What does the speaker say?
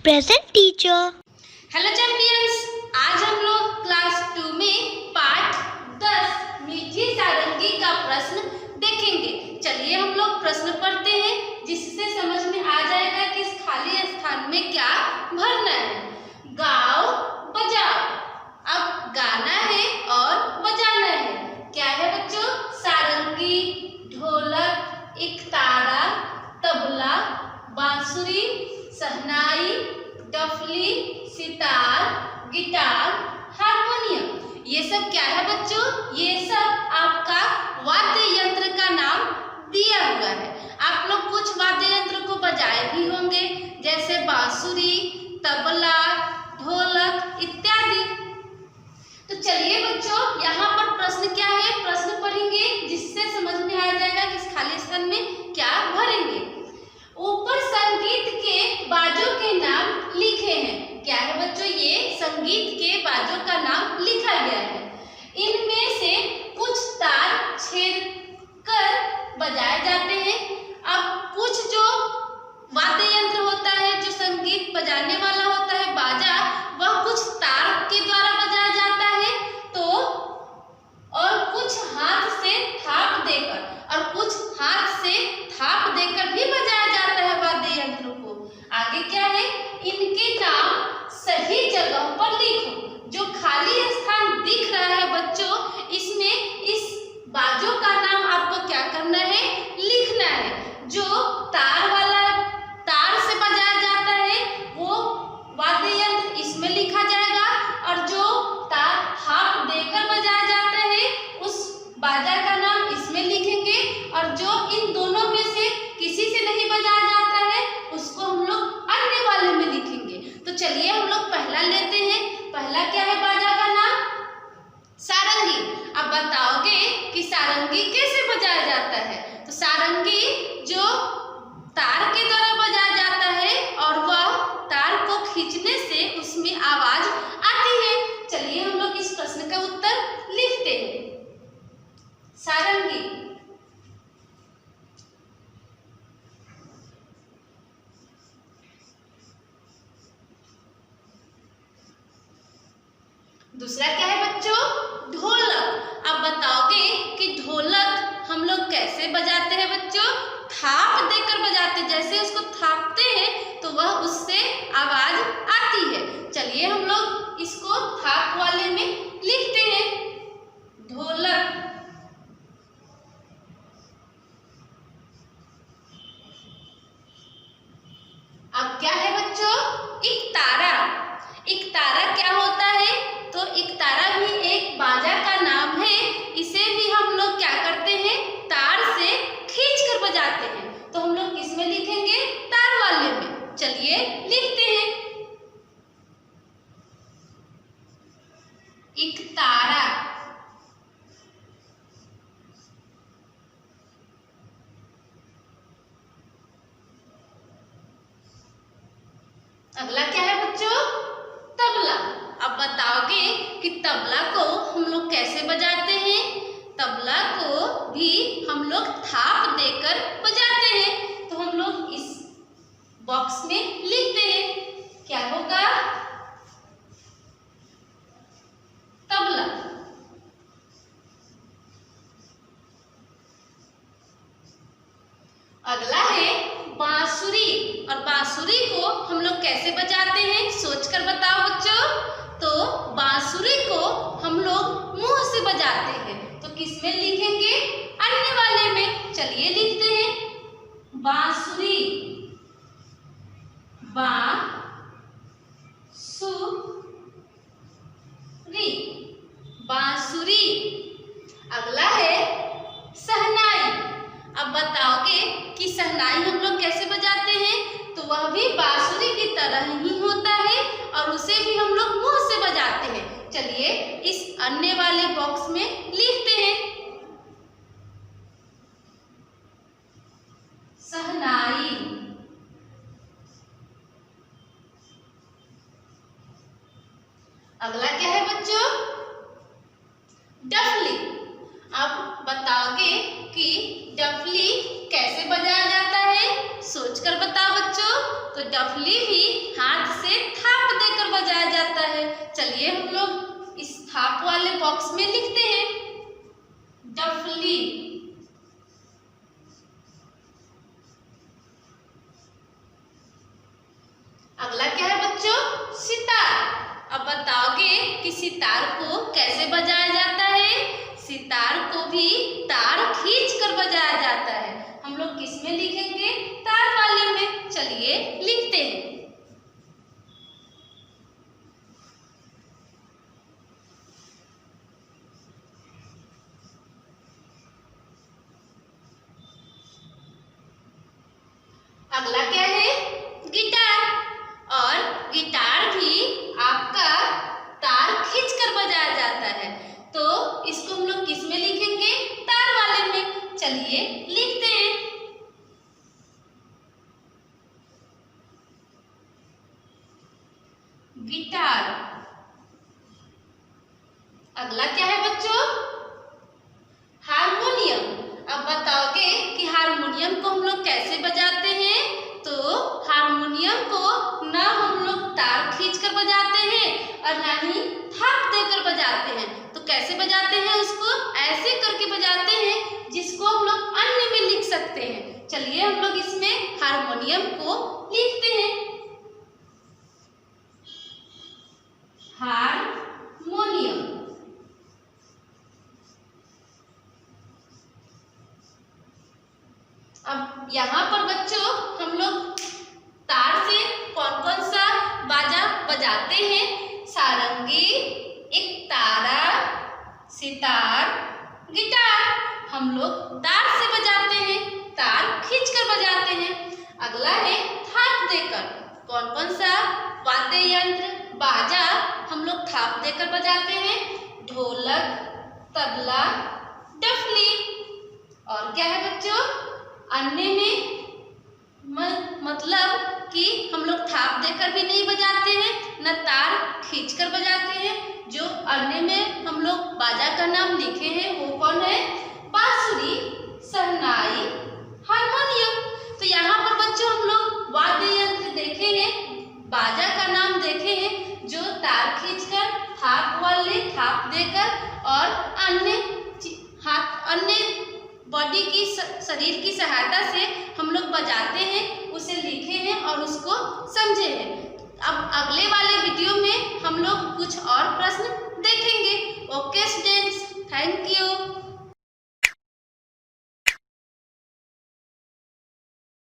Present teacher. Hello champions, आज हम लोग क्लास 2 में पाठ 10 मीठी सारंगी का प्रश्न देखेंगे। चलिए हम लोग प्रश्न पढ़ते हैं, जिससे समझ में आ जाएगा कि इस खाली स्थान में क्या भरना है। गाओ बजाओ, अब गाना है और बजाना है। क्या है बच्चों? सारंगी, ढोलक, एकतारा, तबला, बांसुरी, शहनाई, डफली, सितार, गिटार, हारमोनियम। ये सब क्या है बच्चों? ये सब आपका वाद्य यंत्र का नाम दिया हुआ है। आप लोग कुछ वाद्य यंत्र को बजाए भी होंगे, जैसे बांसुरी, तबला, ढोलक इत्यादि। तो चलिए बच्चों, यहाँ पर प्रश्न क्या है, प्रश्न पढ़ेंगे, जिससे समझ में आ जाएगा कि इस खाली स्थान में क्या भरेंगे। ऊपर संगीत के बाजों के नाम लिखे हैं। क्या है बच्चों? ये संगीत के बाजों का नाम लिखा गया है। इनमें से कुछ तार छेद कर बजाए जाते हैं। अब कुछ जो वाद्य यंत्र होता है, जो संगीत बजाने वाला होता है, बाजा, वह कुछ तार के द्वारा बजाया जाता है, तो और कुछ हाथ से थाप देकर भी बजाया जाता है वाद्य यंत्र को। आगे क्या है? इनके नाम सही जगह पर लिखो। जो खाली स्थान दिख रहा है बच्चों, इसमें इस बाजों का नाम आपको क्या करना है? लिखना है। जो तार से बजाया जाता है वो वाद्य यंत्र इसमें लिखा जाएगा, और जो तार हाथ देकर बजाया जाता है उस बाजा का नाम इसमें लिखेंगे, और जो इन दोनों में से किसी से नहीं बजाया जाता है उसको हम लोग अन्य वाले में लिखेंगे। तो चलिए हम लोग पहला लेते हैं। पहला क्या है बाजा का नाम? सारंगी। अब बताओगे कि सारंगी कैसे बजाया जाता है? तो सारंगी जो तार के द्वारा बजाया जाता है, और वह तार को खींचने से उसमें आवाज आती है। चलिए हम लोग इस प्रश्न का उत्तर लिखते हैं। सारंगी। दूसरा क्या है बच्चों? ढोलक। अब बताओगे कि ढोलक हम लोग कैसे बजाते हैं बच्चों? थाप देकर बजाते हैं। जैसे उसको थापते हैं तो वह उससे आवाज आती है। चलिए हम लोग इसको थाप वाले में लिखते हैं। ढोलक। अब क्या है बच्चों? एकतारा। एकतारा क्या होता है? तो एकतारा भी एक बाजा का नाम है। इसे भी हम लोग क्या करते हैं? तार से खींच कर बजाते हैं। तो हम लोग किसमें लिखेंगे? तार वाले में। चलिए लिखते हैं। एकतारा। अगला क्या है बच्चों? तबला। अब बताओगे कि तबला को हम लोग कैसे बजाते हैं? तबला को भी हम लोग थाप देकर बजाते हैं। तो हम लोग इस बॉक्स में लिखते हैं। क्या होगा? तबला। अगला है बांसुरी। और बांसुरी को हम लोग कैसे बजाते हैं? सोचकर बताओ बच्चों। तो बांसुरी को हम लोग मुंह से बजाते हैं। तो किसमें लिखेंगे? अन्य वाले में। चलिए लिखते हैं। बांसुरी। बांसुरी। अगला है शहनाई। अब बताओगे कि शहनाई हम लोग कैसे बजाते हैं? तो वह भी बांसुरी की तरह ही होता है, और उसे भी हम लोग मुंह से बजाते हैं। चलिए इस अन्य वाले बॉक्स में लिखते हैं। शहनाई। अगला क्या है बच्चों? डफली। अब बताओगे कि डफली कैसे बजाया जाता है? सोचकर बताओ बच्चों। तो डफली भी हाथ से थाप देकर बजाया जाता है। चलिए हम लोग इस थाप वाले बॉक्स में लिखते हैं डफली। अगला क्या है बच्चों? सितार। अब बताओगे कि सितार को कैसे बजाया जाता है? सितार को भी तार खींच कर बजाया जाता है। हम लोग किस में लिखेंगे? तार वाले में। चलिए लिखते हैं। अगला क्या है? गिटार। और गिटार भी आपका तार खींचकर बजाया जाता है। तो इसको हम लोग किस में लिखेंगे? तार वाले में। चलिए लिखते हैं। गिटार। अगला क्या है बच्चों? हारमोनियम। अब बताओगे कि हारमोनियम को हम लोग कैसे बजाते हैं? तो हारमोनियम को ना हम लोग तार खींचकर बजाते हैं और ना ही थाप देकर बजाते हैं। तो कैसे बजाते हैं? उसको ऐसे करके बजाते हैं जिसको हम लोग अन्य में लिख सकते हैं। चलिए हम लोग इसमें हारमोनियम को लिखते हैं। हारमोनियम। अब यहाँ पर बच्चों हम लोग तार से कौन कौन सा बाजा बजाते हैं? सारंगी, एक तारा, सितार, गिटार। हम लोग तार से बजाते हैं, तार खींचकर बजाते हैं। अगला है थाप देकर। कौन कौन सा वाद्य यंत्र, बाजा हम लोग थाप देकर बजाते हैं? ढोलक, तबला, डफली। और क्या है बच्चों? अन्य में मतलब कि हम लोग थाप देकर भी नहीं बजाते हैं, न तार खींचकर बजाते हैं। जो अन्य में हम लोग बाजा का नाम लिखे हैं वो कौन है? बांसुरी, शहनाई, हारमोनियम। तो यहाँ पर बच्चों हम लोग वाद्य यंत्र देखे हैं, बाजा का नाम देखे हैं जो तार खींचकर, थाप वाले थाप देकर और अन्य बॉडी की शरीर की सहायता से हम लोग बजाते हैं, उसे लिखे हैं और उसको समझे हैं। अब अगले वाले वीडियो में हम लोग कुछ और प्रश्न देखेंगे। Okay students, thank you.